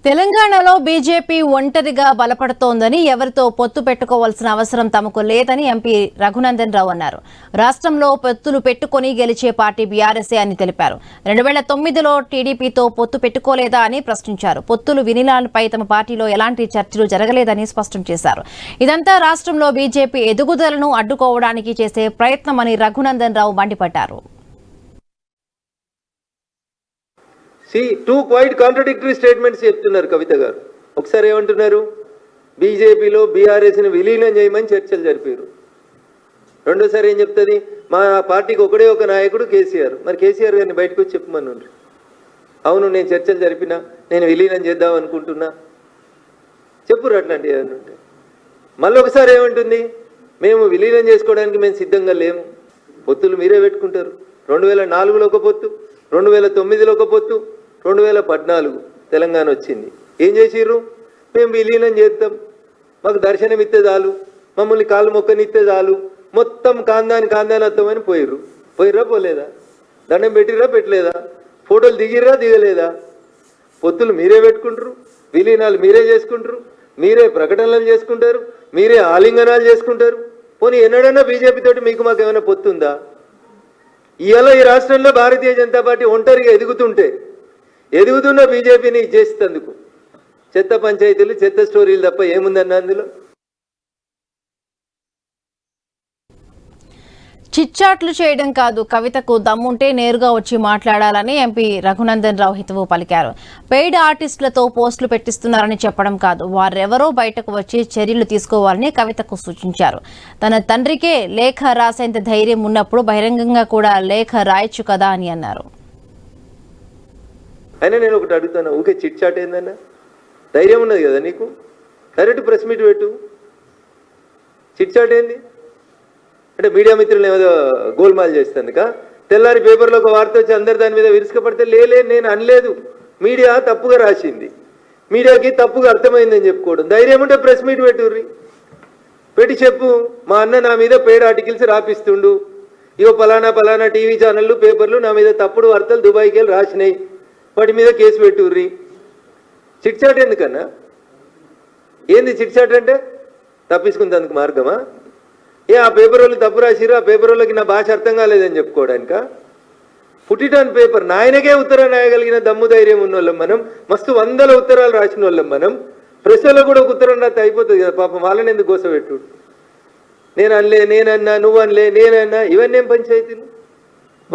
తెలంగాణలో బీజేపీ ఒంటరిగా బలపడుతోందని ఎవరితో పొత్తు పెట్టుకోవాల్సిన అవసరం తమకు లేదని ఎంపీ రఘునందన్ రావు అన్నారు. రాష్ట్రంలో పొత్తులు పెట్టుకుని గెలిచే పార్టీ బీఆర్ఎస్ఏ అని తెలిపారు. 2009లో టీడీపీతో పొత్తు పెట్టుకోలేదా అని ప్రశ్నించారు. పొత్తులు విలీనాలపై తమ పార్టీలో ఎలాంటి చర్చలు జరగలేదని స్పష్టం చేశారు. ఇదంతా రాష్ట్రంలో బీజేపీ ఎదుగుదలను అడ్డుకోవడానికి చేసే ప్రయత్నమని రఘునందన్ రావు మండిపడ్డారు. టూ క్వైట్ కాంట్రడిక్టరీ స్టేట్మెంట్స్ చెప్తున్నారు కవిత గారు. ఒకసారి ఏమంటున్నారు, బీజేపీలో బీఆర్ఎస్ని విలీనం చేయమని చర్చలు జరిపారు. రెండోసారి ఏం చెప్తుంది, మా పార్టీకి ఒకడే ఒక నాయకుడు కేసీఆర్. మరి కేసీఆర్ గారిని బయటకు వచ్చి చెప్పమన్నారు. అవును, నేను చర్చలు జరిపినా, నేను విలీనం చేద్దాం అనుకుంటున్నా, చెప్పురు అట్లాంటి ఏమన్నా. మళ్ళీ ఒకసారి ఏమంటుంది, మేము విలీనం చేసుకోవడానికి మేము సిద్ధంగా లేము, పొత్తులు మీరే పెట్టుకుంటారు. 2004లో ఒక పొత్తు, 2009లో ఒక పొత్తు, 2014 తెలంగాణ వచ్చింది. ఏం చేసిర్రు, మేము విలీనం చేస్తాం, మాకు దర్శనం ఇస్తే చాలు, మమ్మల్ని కాళ్ళు మొక్కనిస్తే చాలు, మొత్తం కాందాని అత్తమని పోయిర్రా పోలేదా, దండం పెట్టిర్రా పెట్టలేదా, ఫోటోలు దిగిర్రా దిగలేదా. పొత్తులు మీరే పెట్టుకుంటారు, విలీనాలు మీరే చేసుకుంటారు, మీరే ప్రకటనలు చేసుకుంటారు, మీరే ఆలింగనాలు చేసుకుంటారు. పోనీ ఎన్నడన్నా బీజేపీ తోటి మీకు మాకు ఏమైనా పొత్తుందా? ఇవాళ ఈ రాష్ట్రంలో భారతీయ జనతా పార్టీ ఒంటరిగా ఎదుగుతున్న బీజేపీని చేసేందుకు చెత్త పంచాయతీలు, చెత్త స్టోరీలు తప్ప ఏముందన్న అందులో. చిచ్చాట్లు చేయడం కాదు, కవితకు దమ్ముంటే నేరుగా వచ్చి మాట్లాడాలని ఎంపీ రఘునందన్ రావు హితవు పలికారు. పెయిడ్ ఆర్టిస్టులతో పోస్టులు పెట్టిస్తున్నారని చెప్పడం కాదు, వారెవరో బయటకు వచ్చి చర్యలు తీసుకోవాలని కవితకు సూచించారు. తన తండ్రికే లేఖ రాసేంత ధైర్యం ఉన్నప్పుడు బహిరంగంగా కూడా లేఖ రాయొచ్చు కదా అని అన్నారు. అయినా నేను ఒకటి అడుగుతాను, ఊకే చిట్చాట్ ఏందన్నా? ధైర్యం ఉన్నది కదా నీకు, డైరెక్ట్ ప్రెస్ మీట్ పెట్టు. చిట్చాట్ ఏంది అంటే మీడియా మిత్రులు ఏదో గోల్మాల్ చేస్తుందిక. తెల్లారి పేపర్లో ఒక వార్త వచ్చి అందరు దాని మీద విరుచుకపడితే లేలే నేను అనలేదు, మీడియా తప్పుగా రాసింది, మీడియాకి తప్పుగా అర్థమైందని చెప్పుకోవడం. ధైర్యం ఉంటే ప్రెస్ మీట్ పెట్టుర్రి, పెట్టి చెప్పు, మా అన్న నా మీద పెయిడ్ ఆర్టికల్స్ రాపిస్తుండు, ఇగో పలానా టీవీ ఛానళ్ళు పేపర్లు నా మీద తప్పుడు వార్తలు దుబాయ్కి వెళ్ళి రాసినాయి, వాటి మీద కేసు పెట్టుర్రి. చిట్చాట్ ఎందుకన్నా? ఏంది చిట్చాట్ అంటే? తప్పించుకునేందుకు మార్గమా? ఆ పేపర్ వాళ్ళు తప్పు రాసిరు, ఆ పేపర్ వాళ్ళకి నా భాష అర్థం కాలేదని చెప్పుకోవడానిక? Put it on paper. నాయనకే ఉత్తరం రాయగలిగిన దమ్ము ధైర్యం ఉన్న వాళ్ళం మనం, మస్తు 100 ఉత్తరాలు రాసిన వాళ్ళం మనం. ప్రెస్ వాళ్ళకు కూడా ఒక ఉత్తరం రాస్తే అయిపోతుంది కదా, పాపం వాళ్ళని ఎందుకు గోసపెట్టు. నేనన్నా నువ్వు అనలే నేనన్నా, ఇవన్నీ ఏం పంచాయతీలు?